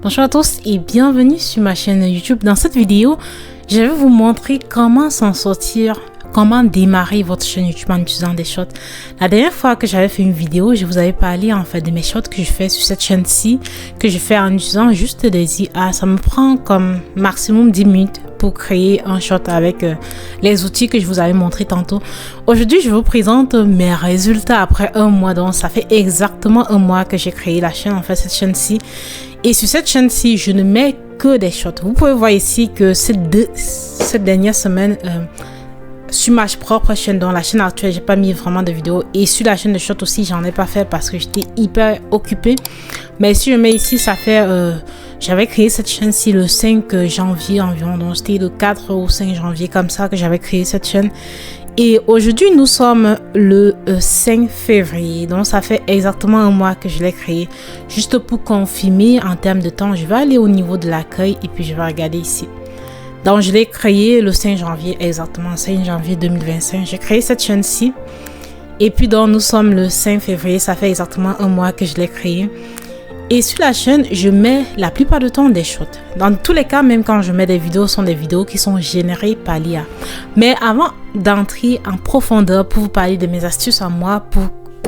Bonjour à tous et bienvenue sur ma chaîne YouTube. Dans cette vidéo, je vais vous montrer comment s'en sortir, comment démarrer votre chaîne YouTube en utilisant des shorts. La dernière fois que j'avais fait une vidéo, je vous avais parlé en fait de mes shorts que je fais sur cette chaîne-ci, que je fais en utilisant juste des IA. Ça me prend comme maximum 10 minutes pour créer un short avec les outils que je vous avais montré tantôt. Aujourd'hui, je vous présente mes résultats après un mois. Donc, ça fait exactement un mois que j'ai créé la chaîne, en fait, cette chaîne-ci. Et sur cette chaîne-ci, je ne mets que des shorts. Vous pouvez voir ici que cette dernière semaine, sur ma propre chaîne, dans la chaîne actuelle, j'ai pas mis vraiment de vidéos. Et sur la chaîne de shorts aussi, j'en ai pas fait parce que j'étais hyper occupée. Mais si je mets ici, ça fait... j'avais créé cette chaîne-ci le 5 janvier environ. Donc, c'était le 4 ou 5 janvier comme ça que j'avais créé cette chaîne. Et aujourd'hui, nous sommes le 5 février. Donc, ça fait exactement un mois que je l'ai créé. Juste pour confirmer en termes de temps, je vais aller au niveau de l'accueil et puis je vais regarder ici. Donc, je l'ai créé le 5 janvier, exactement 5 janvier 2025. J'ai créé cette chaîne-ci. Et puis, donc, nous sommes le 5 février. Ça fait exactement un mois que je l'ai créé. Et sur la chaîne, je mets la plupart du temps des shorts. Dans tous les cas, même quand je mets des vidéos, ce sont des vidéos qui sont générées par l'IA. Mais avant d'entrer en profondeur pour vous parler de mes astuces à moi, pour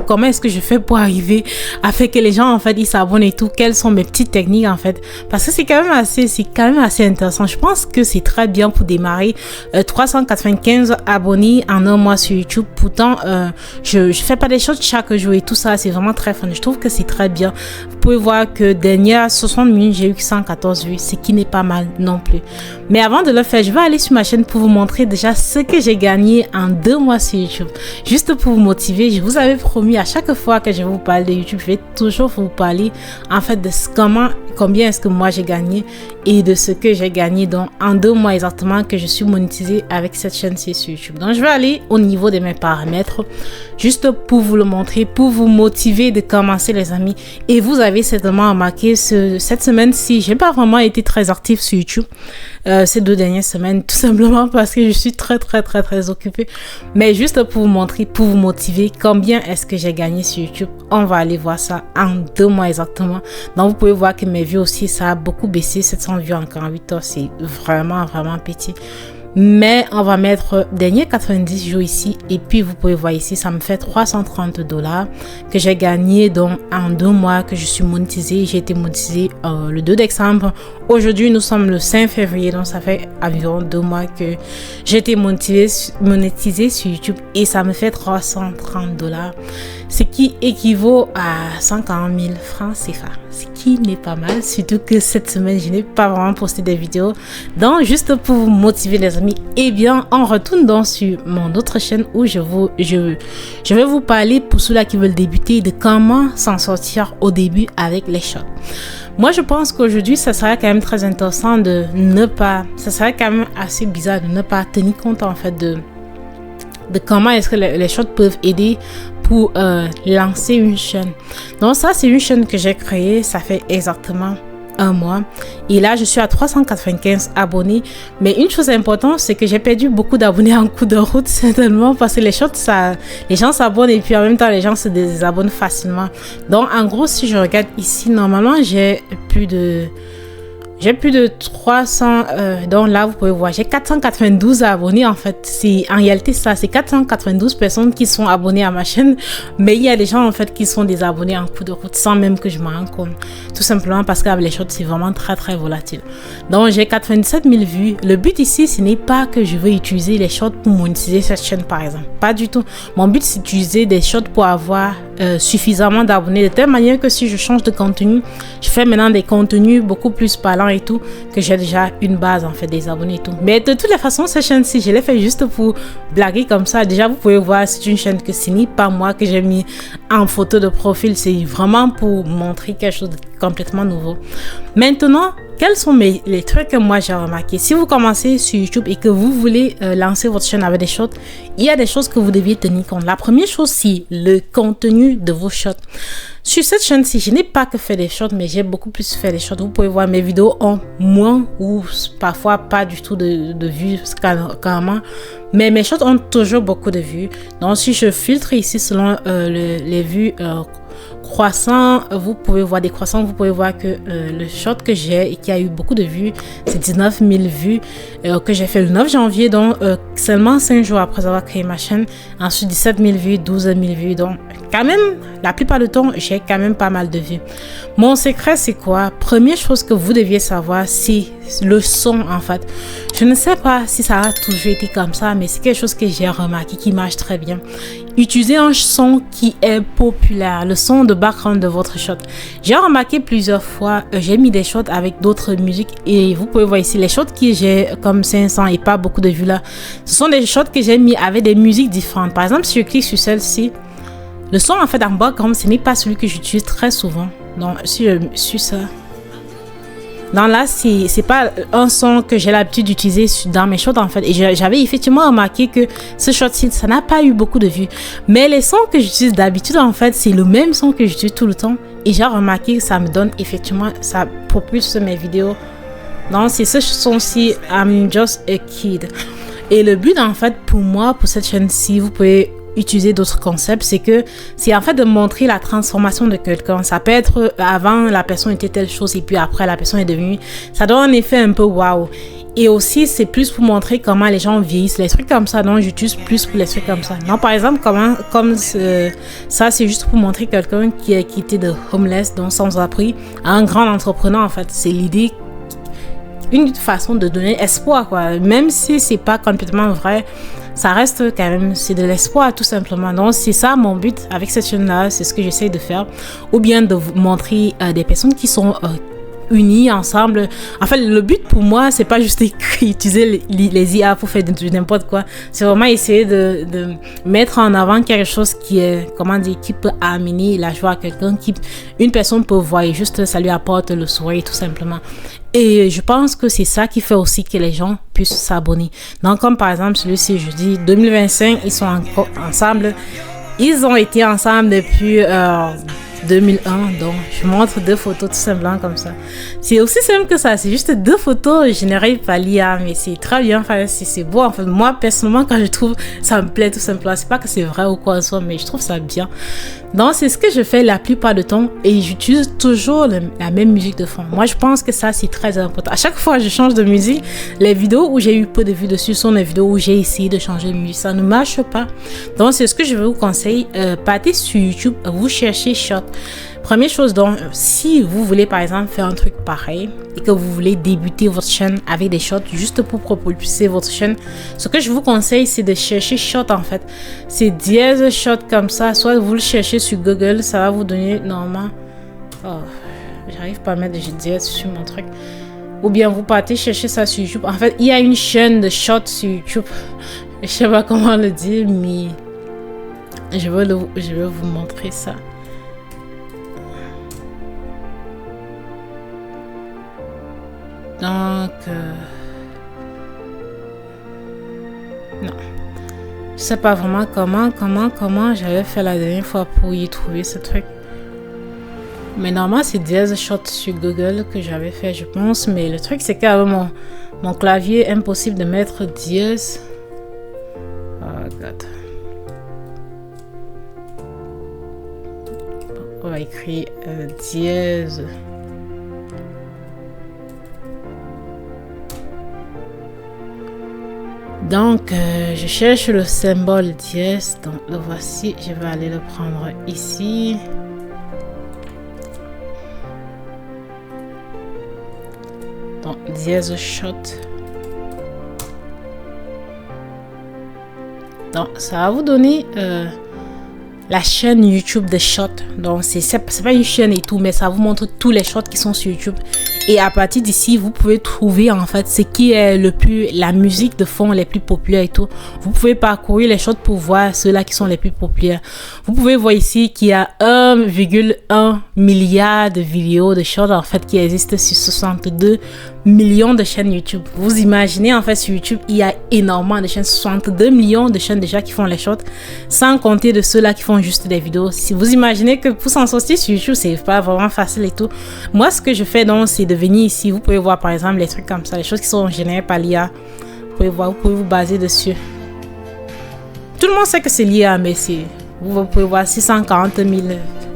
comment est-ce que je fais pour arriver à faire que les gens en fait ils s'abonnent et tout, quelles sont mes petites techniques en fait, parce que c'est quand même assez intéressant. Je pense que c'est très bien pour démarrer. 395 abonnés en un mois sur YouTube. Pourtant je fais pas des choses chaque jour et tout ça, c'est vraiment très fun. Je trouve que c'est très bien. Vous pouvez voir que dernière 60 minutes j'ai eu 114 vues, ce qui n'est pas mal non plus. Mais avant de le faire, je vais aller sur ma chaîne pour vous montrer déjà ce que j'ai gagné en 2 mois sur YouTube, juste pour vous motiver. Je vous avais promis à chaque fois que je vous parle de YouTube, je vais toujours vous parler en fait de combien est-ce que moi j'ai gagné et de ce que j'ai gagné donc en 2 mois exactement que je suis monétisée avec cette chaîne-ci sur YouTube. Donc je vais aller au niveau de mes paramètres juste pour vous le montrer, pour vous motiver de commencer les amis. Et vous avez certainement remarqué cette semaine-ci, j'ai pas vraiment été très active sur YouTube ces 2 dernières semaines, tout simplement parce que je suis très occupée. Mais juste pour vous montrer, pour vous motiver combien est-ce que j'ai gagné sur YouTube, on va aller voir ça en 2 mois exactement. Donc vous pouvez voir que mes vues aussi, ça a beaucoup baissé, 700 vues en 48 heures, c'est vraiment petit. Mais on va mettre dernier 90 jours ici et puis vous pouvez voir ici, ça me fait $330 que j'ai gagné donc en 2 mois que je suis monétisée. J'ai été monétisée le 2 décembre. Aujourd'hui nous sommes le 5 février, donc ça fait environ 2 mois que j'ai été monétisée sur YouTube et ça me fait $330, ce qui équivaut à 140 000 francs CFA, ce qui n'est pas mal, surtout que cette semaine je n'ai pas vraiment posté des vidéos. Donc juste pour vous motiver les amis, eh bien on retourne donc sur mon autre chaîne où je vais vous parler pour ceux-là qui veulent débuter de comment s'en sortir au début avec les shorts. Moi je pense qu'aujourd'hui ça serait quand même très intéressant ça serait quand même assez bizarre de ne pas tenir compte en fait de comment est-ce que les shorts peuvent aider pour lancer une chaîne. Donc ça c'est une chaîne que j'ai créée, ça fait exactement un mois et là je suis à 395 abonnés. Mais une chose importante, c'est que j'ai perdu beaucoup d'abonnés en cours de route, certainement parce que les shorts, les gens s'abonnent et puis en même temps les gens se désabonnent facilement. Donc en gros si je regarde ici, normalement j'ai plus de 300, donc là vous pouvez voir j'ai 492 abonnés en fait. C'est en réalité ça, c'est 492 personnes qui sont abonnées à ma chaîne, mais il y a des gens en fait qui sont des abonnés en cours de route sans même que je m'en rende compte, tout simplement parce qu'avec les shorts c'est vraiment très volatile. Donc j'ai 97 000 vues. Le but ici ce n'est pas que je veux utiliser les shorts pour monétiser cette chaîne par exemple, pas du tout. Mon but c'est d'utiliser des shorts pour avoir suffisamment d'abonnés, de telle manière que si je change de contenu, je fais maintenant des contenus beaucoup plus parlants et tout, que j'ai déjà une base en fait des abonnés et tout. Mais de toutes les façons cette chaîne-ci je l'ai fait juste pour blaguer comme ça. Déjà vous pouvez voir c'est une chaîne que ce n'est pas moi que j'ai mis en photo de profil, c'est vraiment pour montrer quelque chose de complètement nouveau. Maintenant quels sont les trucs que moi j'ai remarqué? Si vous commencez sur YouTube et que vous voulez lancer votre chaîne avec des shorts, il y a des choses que vous deviez tenir compte. La première chose, c'est le contenu de vos shorts. Sur cette chaîne-ci, je n'ai pas que fait des shorts, mais j'ai beaucoup plus fait des shorts. Vous pouvez voir mes vidéos ont moins ou parfois pas du tout de vues carrément. Mais mes shorts ont toujours beaucoup de vues. Donc si je filtre ici selon les vues croissant, vous pouvez voir des croissants, vous pouvez voir que le short que j'ai et qui a eu beaucoup de vues, c'est 19 000 vues que j'ai fait le 9 janvier, donc seulement 5 jours après avoir créé ma chaîne. Ensuite 17 000 vues, 12 000 vues, donc quand même, la plupart du temps, j'ai quand même pas mal de vues. Mon secret, c'est quoi? Première chose que vous deviez savoir, c'est le son en fait. Je ne sais pas si ça a toujours été comme ça, mais c'est quelque chose que j'ai remarqué qui marche très bien. Utilisez un son qui est populaire, le son de background de votre shot. J'ai remarqué plusieurs fois, j'ai mis des shots avec d'autres musiques et vous pouvez voir ici les shots que j'ai comme 500 et pas beaucoup de vues là. Ce sont des shots que j'ai mis avec des musiques différentes. Par exemple, si je clique sur celle-ci, le son en fait en background, ce n'est pas celui que j'utilise très souvent. Donc si je suis ça, donc là c'est pas un son que j'ai l'habitude d'utiliser dans mes shots en fait. Et j'avais effectivement remarqué que ce shot-ci, ça n'a pas eu beaucoup de vues. Mais les sons que j'utilise d'habitude en fait, c'est le même son que j'utilise tout le temps. Et j'ai remarqué que ça me donne effectivement, ça propulse mes vidéos. Donc c'est ce son-ci, I'm Just a Kid. Et le but en fait pour moi, pour cette chaîne-ci, vous pouvez utiliser d'autres concepts, c'est en fait de montrer la transformation de quelqu'un. Ça peut être avant la personne était telle chose et puis après la personne est devenue, ça donne un effet un peu waouh. Et aussi c'est plus pour montrer comment les gens vieillissent, les trucs comme ça. Donc j'utilise plus pour les trucs comme ça. Non, par exemple ça c'est juste pour montrer quelqu'un qui a quitté de homeless, donc sans abri, à un grand entrepreneur en fait. C'est l'idée, une façon de donner espoir quoi, même si c'est pas complètement vrai. Ça reste quand même, c'est de l'espoir tout simplement. Donc c'est ça mon but avec cette chaîne là, c'est ce que j'essaie de faire, ou bien de vous montrer des personnes qui sont unies ensemble. En fait le but pour moi c'est pas juste utiliser les IA pour faire n'importe quoi, c'est vraiment essayer de mettre en avant quelque chose qui est, comment dire, qui peut amener la joie à quelqu'un, qui une personne peut voir et juste ça lui apporte le sourire tout simplement. Et je pense que c'est ça qui fait aussi que les gens puissent s'abonner. Donc comme par exemple celui-ci, je dis 2025, ils sont encore ensemble. Ils ont été ensemble depuis 2001. Donc je montre 2 photos tout simplement comme ça. C'est aussi simple que ça. C'est juste 2 photos générées par l'IA. Mais c'est très bien. Enfin, c'est beau. En fait, moi personnellement, quand je trouve, ça me plaît tout simplement. C'est pas que c'est vrai ou quoi que ce soit, mais je trouve ça bien. Donc c'est ce que je fais la plupart du temps et j'utilise toujours la même musique de fond. Moi je pense que ça c'est très important. À chaque fois je change de musique, les vidéos où j'ai eu peu de vues dessus sont les vidéos où j'ai essayé de changer de musique. Ça ne marche pas. Donc c'est ce que je vais vous conseiller. Partez sur YouTube, vous cherchez shot. Première chose, donc si vous voulez par exemple faire un truc pareil et que vous voulez débuter votre chaîne avec des shots juste pour propulser votre chaîne, ce que je vous conseille c'est de chercher shot en fait. C'est dièse shot comme ça, soit vous le cherchez sur Google, ça va vous donner normalement. Oh, j'arrive pas à mettre de dièse sur mon truc. Ou bien vous partez chercher ça sur YouTube. En fait, il y a une chaîne de shots sur YouTube. Je sais pas comment le dire, mais je vais vous montrer ça. Donc, non, je sais pas vraiment comment j'avais fait la dernière fois pour y trouver ce truc. Mais normalement, c'est dièse shot sur Google que j'avais fait, je pense. Mais le truc, c'est qu'avec mon clavier, impossible de mettre dièse. Oh God. On va écrire dièse. Donc, je cherche le symbole dièse. Donc, le voici. Je vais aller le prendre ici. Donc, dièse shot. Donc, ça va vous donner la chaîne YouTube de shots. Donc, c'est pas une chaîne et tout, mais ça vous montre tous les shots qui sont sur YouTube. Et à partir d'ici, vous pouvez trouver en fait ce qui est la musique de fond les plus populaires et tout. Vous pouvez parcourir les shots pour voir ceux-là qui sont les plus populaires. Vous pouvez voir ici qu'il y a 1,1 milliard de vidéos de shots en fait qui existent sur 62 millions de chaînes YouTube. Vous imaginez en fait sur YouTube, il y a énormément de chaînes, 62 millions de chaînes déjà qui font les shots, sans compter de ceux-là qui font juste des vidéos. Si vous imaginez que pour s'en sortir sur YouTube, c'est pas vraiment facile et tout. Moi, ce que je fais donc, c'est de venir ici. Vous pouvez voir par exemple les trucs comme ça, les choses qui sont générées par l'IA. Vous pouvez voir, vous pouvez vous baser dessus. Tout le monde sait que c'est l'IA, mais vous pouvez voir 640 000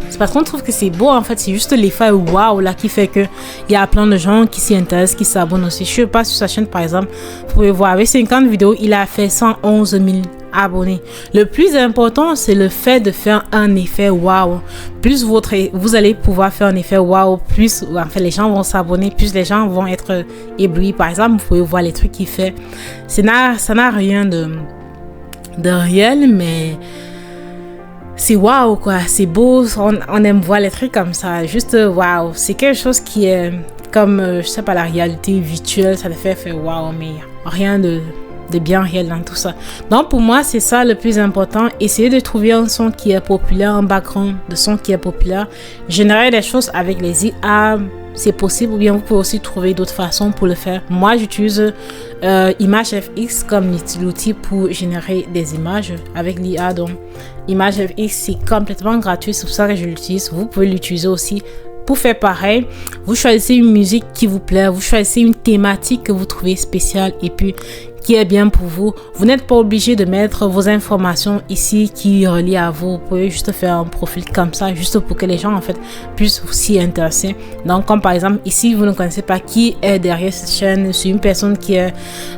C'est parce qu'on trouve que c'est beau en fait, c'est juste l'effet waouh là qui fait que il y a plein de gens qui s'y intéressent, qui s'abonnent aussi. Je passe sur sa chaîne par exemple, vous pouvez voir avec 50 vidéos, il a fait 111 000 abonnés. Le plus important, c'est le fait de faire un effet waouh. Plus vous allez pouvoir faire un effet waouh, plus en fait les gens vont s'abonner, plus les gens vont être éblouis. Par exemple, vous pouvez voir les trucs qu'il fait. Ça n'a rien de réel, mais c'est waouh quoi, c'est beau, on aime voir les trucs comme ça, juste waouh. C'est quelque chose qui est comme, je sais pas, la réalité virtuelle, ça le fait waouh, mais rien de bien réel dans tout ça. Donc pour moi, c'est ça le plus important. Essayez de trouver un son qui est populaire, un background de son qui est populaire. Générer des choses avec les IA, c'est possible, ou bien vous pouvez aussi trouver d'autres façons pour le faire. Moi, j'utilise ImageFX comme l'outil pour générer des images avec l'IA. Donc, ImageFX, c'est complètement gratuit, c'est pour ça que je l'utilise. Vous pouvez l'utiliser aussi pour faire pareil. Vous choisissez une musique qui vous plaît, vous choisissez une thématique que vous trouvez spéciale et puis qui est bien pour vous. Vous n'êtes pas obligé de mettre vos informations ici qui relient à vous. Vous pouvez juste faire un profil comme ça, juste pour que les gens en fait puissent s'y intéresser. Donc comme par exemple ici, vous ne connaissez pas qui est derrière cette chaîne. C'est une personne qui est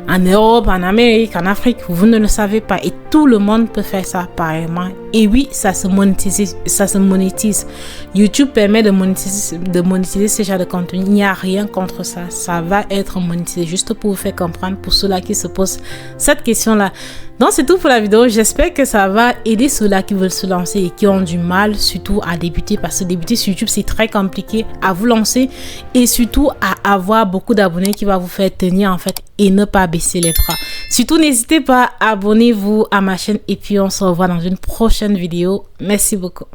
en Europe, en Amérique, en Afrique. Vous ne le savez pas et tout le monde peut faire ça pareillement. Et oui, ça se monétise. YouTube permet de monétiser ce genre de contenu. Il n'y a rien contre ça. Ça va être monétisé juste pour vous faire comprendre pour ceux-là qui se posent cette question-là. Donc c'est tout pour la vidéo. J'espère que ça va aider ceux-là qui veulent se lancer et qui ont du mal surtout à débuter, parce que débuter sur YouTube c'est très compliqué à vous lancer et surtout à avoir beaucoup d'abonnés qui va vous faire tenir en fait et ne pas baisser les bras. Surtout n'hésitez pas, abonnez-vous à ma chaîne et puis on se revoit dans une prochaine vidéo. Merci beaucoup.